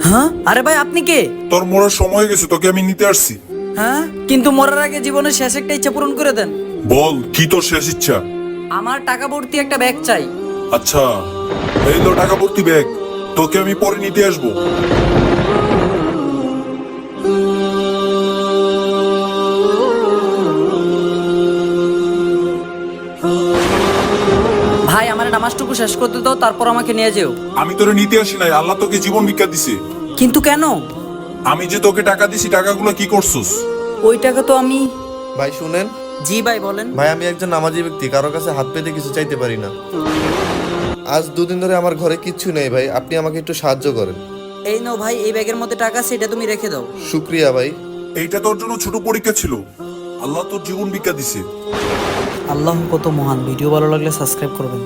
হ্যাঁ, আরে ভাই আপনি কে? তোর মরার সময় হয়ে গেছে, তোকে আমি নিতে আসছি। হ্যাঁ, কিন্তু মরার আগে জীবনের শেষ একটা ইচ্ছা পূরণ করে দেন। বল, কি তোর শেষ ইচ্ছা? আমার টাকা ভর্তি একটা ব্যাগ চাই। আচ্ছা, এই তো টাকা ভর্তি ব্যাগ, তোকে আমি পরে নিতে আসবো। ভাই আমার নামাজটুকু শেষ করতে দাও, তারপর আমাকে নিয়ে যেও। আমি তোরে নিতে আসি নাই, আল্লাহ তোকে জীবন ভিক্ষা দিছে। কিন্তু কেন? আমি যে তোকে টাকা দিছি, টাকাগুলো কি করছস? ওই টাকা তো আমি। ভাই শুনেন, জি ভাই বলেন। ভাই আমি একজন নামাজি ব্যক্তি, কারো কাছে হাত পেতে কিছু চাইতে পারি না। আজ দুদিন ধরে আমার ঘরে কিচ্ছু নেই ভাই, আপনি আমাকে একটু সাহায্য করেন। এই নাও ভাই, এই ব্যাগের মধ্যে টাকা আছে, এটা তুমি রেখে দাও। শুক্রিয়া ভাই। এইটা তোর জন্য ছোট পরীক্ষা ছিল, আল্লাহ তোর জীবন ভিক্ষা দিছে। আল্লাহ কত মহান। ভিডিও ভালো লাগলে সাবস্ক্রাইব করবেন।